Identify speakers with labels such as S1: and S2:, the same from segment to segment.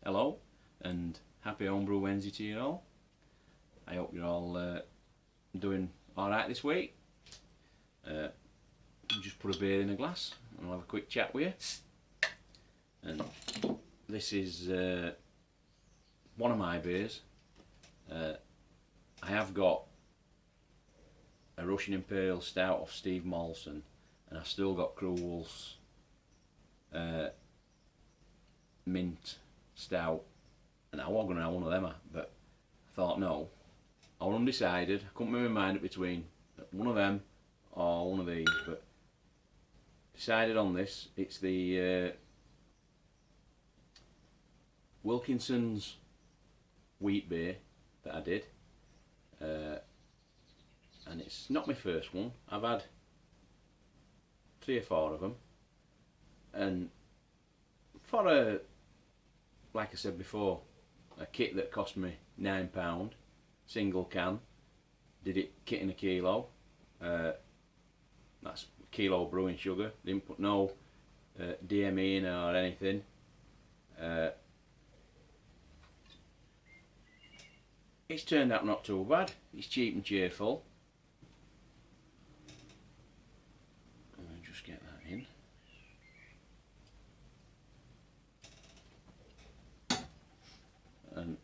S1: Hello and happy Homebrew Wednesday to you all. I hope you're all doing alright this week. I'll just put a beer in a glass and I'll have a quick chat with you. And this is one of my beers. I have got a Russian Imperial Stout off Steve Molson, and I've still got Cruel's Mint Stout, and I was going to have one of them, but I thought no, I was undecided. I couldn't make my mind up between one of them or one of these, but decided on this. It's the Wilkinson's wheat beer that I did, and it's not my first one. I've had 3 or 4 of them, and for a, like I said before, a kit that cost me £9, single can, did it kit in a kilo, that's kilo brewing sugar, didn't put no DME in or anything. It's turned out not too bad. It's cheap and cheerful. I'll just get that in. And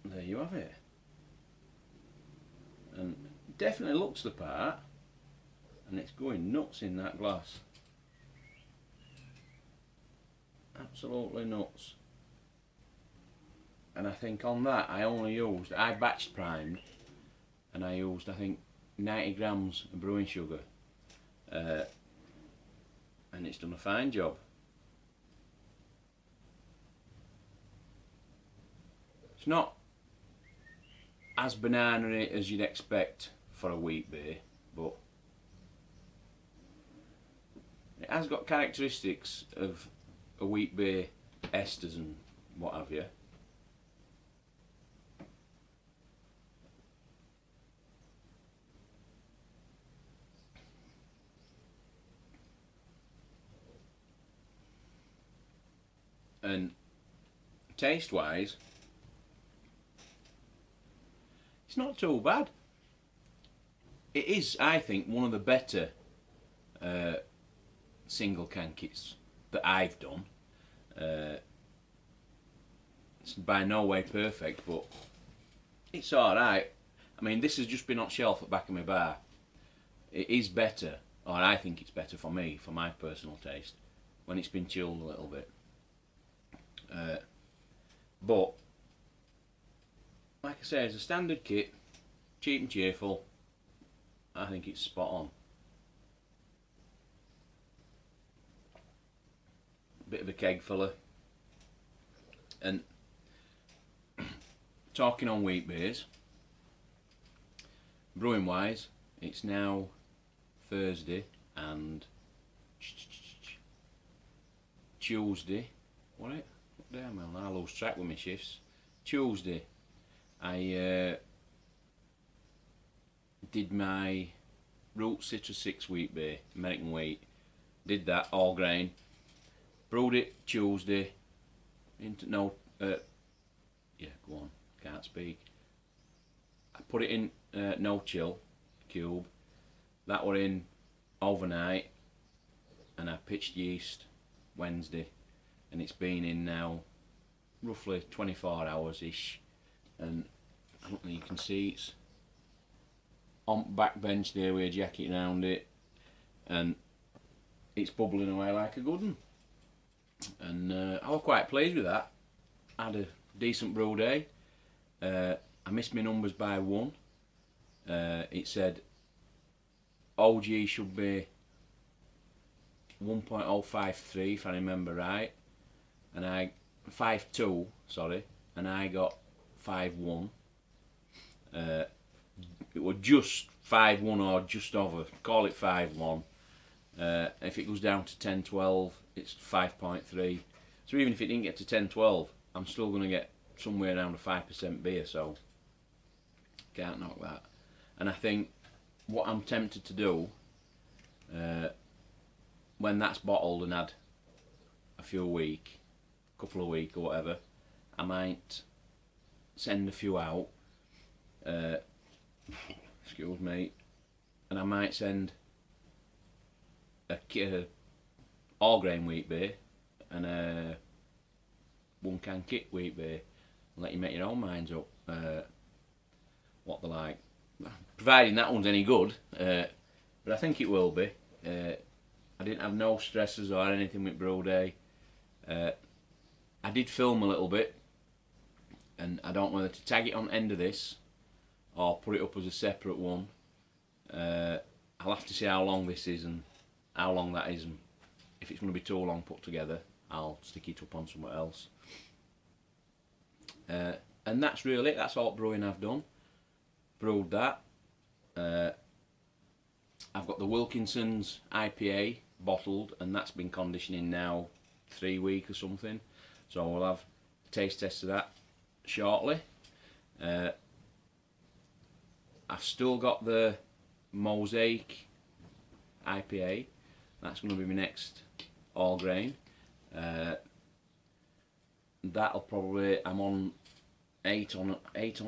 S1: there you have it. And definitely looks the part, and it's going nuts in that glass. Absolutely nuts. And I think on that I batch primed, and I used I think 90 grams of brewing sugar, and it's done a fine job. It's not as banana-y as you'd expect for a wheat beer, but it has got characteristics of a wheat beer, esters and what have you. And taste wise, it's not too bad. It is, I think, one of the better single can kits that I've done. It's by no way perfect, but it's alright. I mean, this has just been on shelf at the back of my bar. It is better, or I think it's better for me, for my personal taste, when it's been chilled a little bit. But like I say, as a standard kit, cheap and cheerful, I think it's spot on. Bit of a keg filler. And talking on wheat beers, brewing wise, it's now Thursday and Tuesday. What day am I on? I lose track with my shifts. Tuesday, I did my Root Citrus 6 wheat beer, American wheat. Did that all grain. Brewed it Tuesday. Yeah, go on. Can't speak. I put it in no chill cube. That were in overnight, and I pitched yeast Wednesday, and it's been in now roughly 24 hours ish, and I don't think you can see it's on back bench there with a jacket around it, and it's bubbling away like a good one. And I was quite pleased with that. I had a decent brew day. I missed my numbers by 1. It said OG should be 1.053 if I remember right, and I 5.2, sorry, and I got 5.1. It was just 5.1 or just over, call it 5.1. If it goes down to 10.12, it's 5.3. So even if it didn't get to 10.12, I'm still going to get somewhere around a 5% beer, so can't knock that. And I think what I'm tempted to do, when that's bottled and had a few weeks, couple of weeks or whatever, I might send a few out. Excuse me. And I might send a all grain wheat beer and a 1 can kit wheat beer, and let you make your own minds up what they're like. Providing that one's any good, but I think it will be. I didn't have no stresses or anything with Brew Day. I did film a little bit, and I don't know whether to tag it on the end of this or put it up as a separate one. I'll have to see how long this is and how long that is, and if it's going to be too long put together, I'll stick it up on somewhere else. And that's really it. That's all brewing I've done. Brewed that. I've got the Wilkinson's IPA bottled, and that's been conditioning now 3 weeks or something. So we'll have a taste test of that shortly. I've still got the Mosaic IPA. That's going to be my next all grain. That'll probably, I'm on 8 on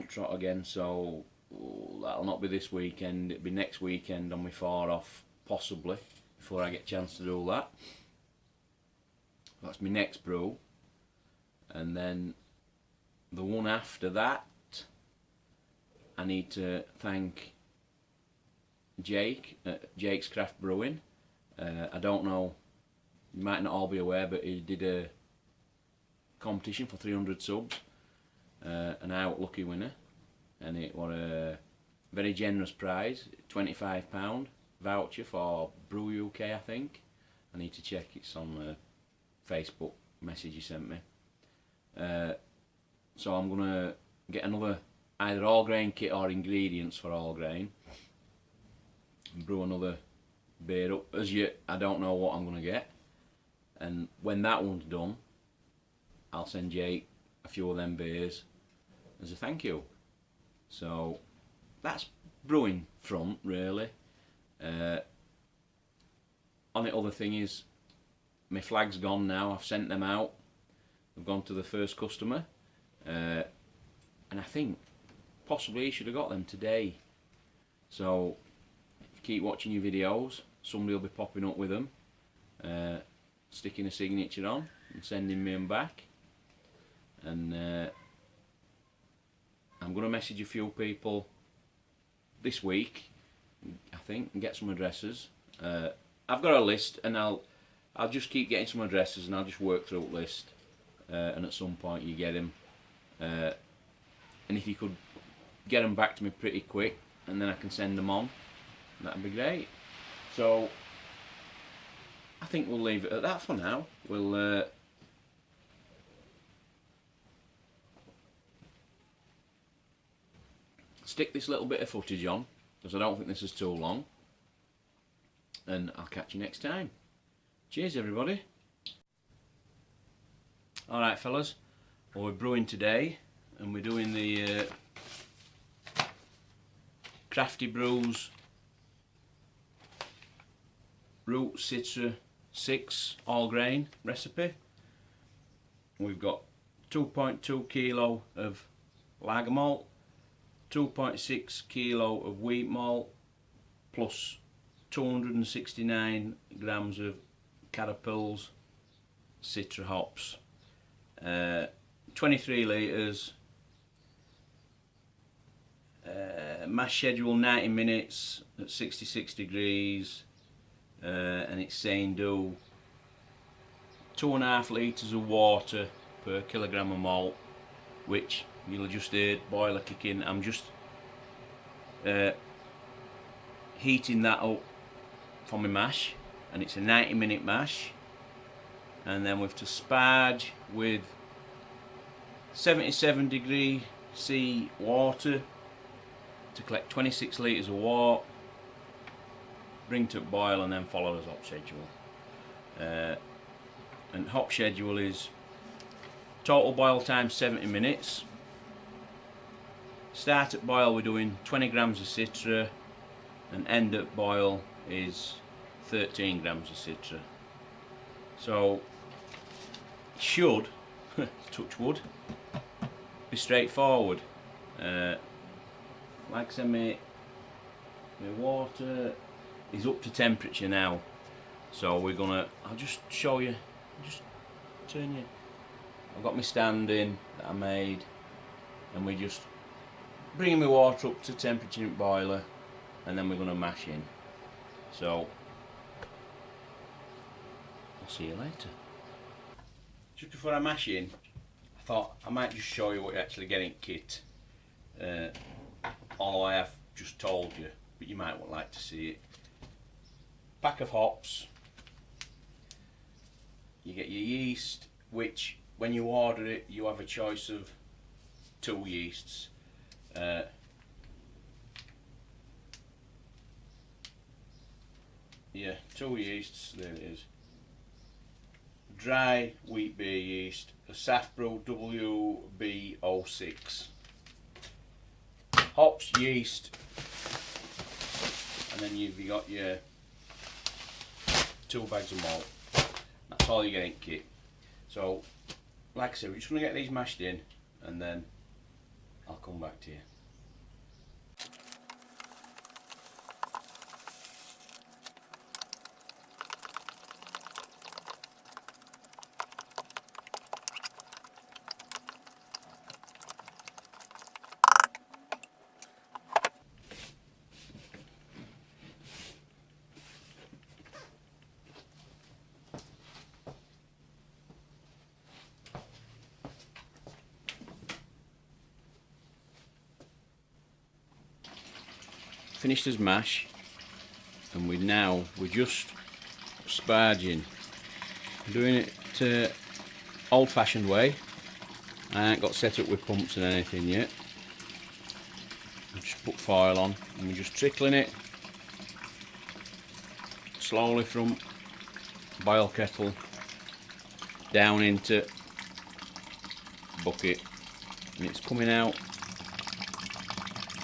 S1: trot again, so that'll not be this weekend. It'll be next weekend on my 4 off, possibly, before I get a chance to do that. That's my next brew. And then the one after that, I need to thank Jake at Jake's Craft Brewing. I don't know, you might not all be aware, but he did a competition for 300 subs, and I was lucky winner, and it was a very generous prize, £25 voucher for Brew UK, I think. I need to check, it's on the Facebook message he sent me. So I'm going to get another either all grain kit or ingredients for all grain and brew another beer up. As yet, I don't know what I'm going to get, and when that one's done, I'll send Jake a few of them beers as a thank you. So that's brewing front, really. Only other thing is, my flag's gone now. I've sent them out. I've gone to the first customer, and I think possibly he should have got them today. So if you keep watching your videos, somebody will be popping up with them, sticking a signature on and sending me them back. And I'm going to message a few people this week, I think, and get some addresses. I've got a list, and I'll just keep getting some addresses, and I'll just work through the list, and at some point you get them. And if you could get them back to me pretty quick, and then I can send them on, that'd be great. So I think we'll leave it at that for now. We'll stick this little bit of footage on, because I don't think this is too long, and I'll catch you next time. Cheers, everybody. Alright, fellas, well, we're brewing today, and we're doing the Crafty Brews Root Citra 6 all grain recipe. We've got 2.2 kilo of lager malt, 2.6 kilo of wheat malt, plus 269 grams of Caterpillars Citra hops, 23 litres, mash schedule 90 minutes at 66 degrees, and it's saying do 2.5 litres of water per kilogram of malt, which you'll just hear boiler kicking. I'm just heating that up for my mash, and it's a 90-minute mash, and then we've to sparge with 77 degree C water to collect 26 litres of water, bring to boil, and then follow the hop schedule. And hop schedule is total boil time 70 minutes. Start at boil we're doing 20 grams of Citra, and end at boil is 13 grams of Citra. So should touch wood, be straightforward. Like I said, my water is up to temperature now, so I'll just show you, just turn you. I've got my stand in that I made, and we're just bringing my water up to temperature in the boiler, and then we're going to mash in. So I'll see you later. Just before I mash in, I thought I might just show you what you actually get in kit. Although I have just told you, but you might like to see it. Pack of hops. You get your yeast, which when you order it, you have a choice of 2 yeasts. Yeah, 2 yeasts, there it is. Dry wheat beer yeast, a Brew WB06. Hops, yeast, and then you've got your 2 bags of malt. That's all you get in kit. So, like I said, we're just going to get these mashed in, and then I'll come back to you. Finished as mash, and we're just sparging. I'm doing it old-fashioned way. I ain't got set up with pumps and anything yet. I just put foil on, and we're just trickling it slowly from boil kettle down into bucket, and it's coming out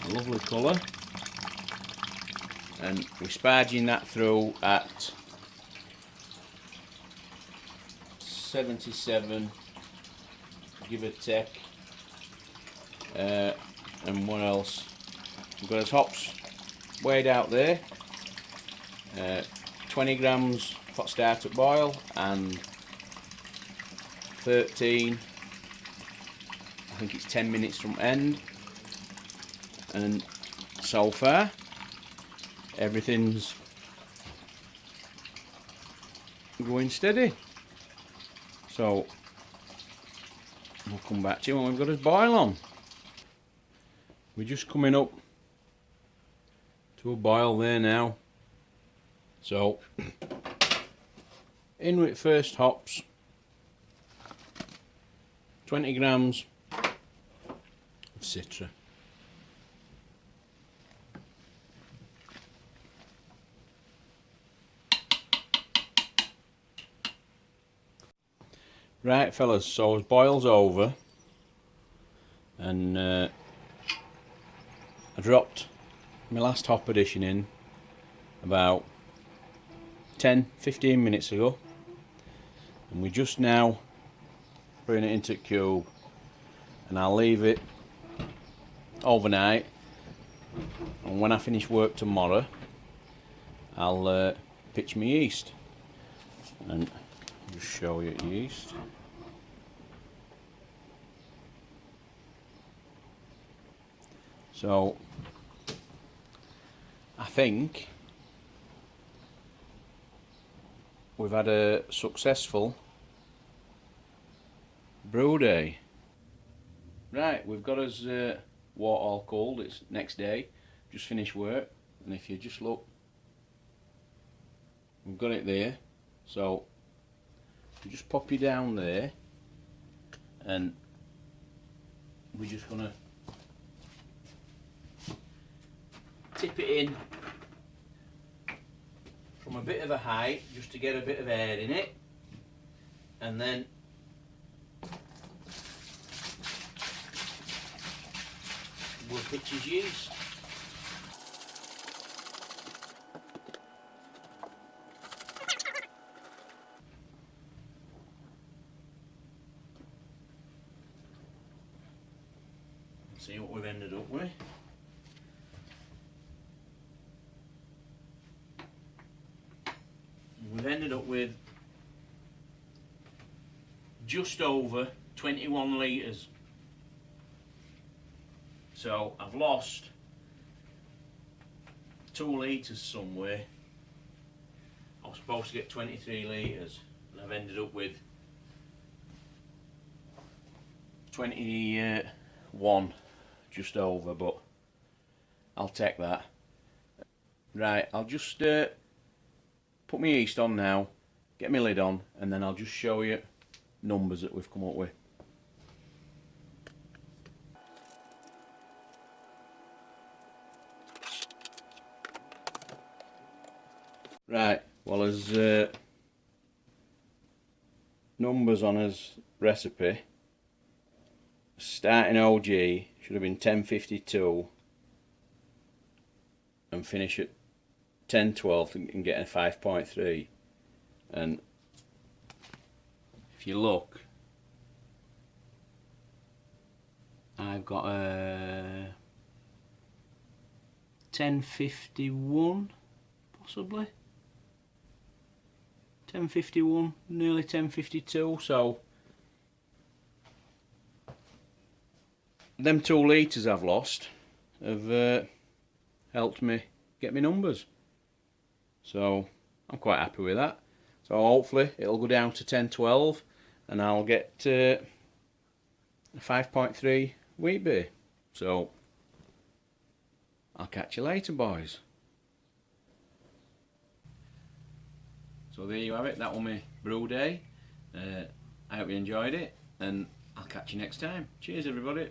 S1: a lovely colour. And we're sparging that through at 77, give or take. And what else? We've got his hops weighed out there. 20 grams hot start at boil, and 13, I think it's 10 minutes from end. And so far everything's going steady, so we'll come back to you when we've got his boil on. We're just coming up to a boil there now, so in with first hops, 20 grams of Citra. Right fellas, so it boils over, and I dropped my last hop addition in about 10-15 minutes ago, and we're just now putting it into a cube, and I'll leave it overnight, and when I finish work tomorrow I'll pitch my yeast, and just show you yeast. So I think we've had a successful brew day. Right, we've got us water all cold. It's next day, just finished work, and if you just look, we've got it there. So you just pop you down there, and we're just gonna tip it in from a bit of a height just to get a bit of air in it, and then we'll pitch his yeast. see what we've ended up with. We've ended up with just over 21 litres. So I've lost 2 litres somewhere. I was supposed to get 23 litres and I've ended up with 21 just over, but I'll take that. Right, I'll just put my yeast on now, get my lid on, and then I'll just show you numbers that we've come up with. Right, well, there's numbers on his recipe. Starting OG should have been 1052 and finish at 1012 and get a 5.3. And if you look, I've got a 1051 possibly. 1051, nearly 1052, so them 2 litres I've lost have helped me get my numbers, so I'm quite happy with that. So hopefully it'll go down to 1012 and I'll get a 5.3 wheat beer. So I'll catch you later, boys. So there you have it, that was my brew day. I hope you enjoyed it, and I'll catch you next time. Cheers everybody.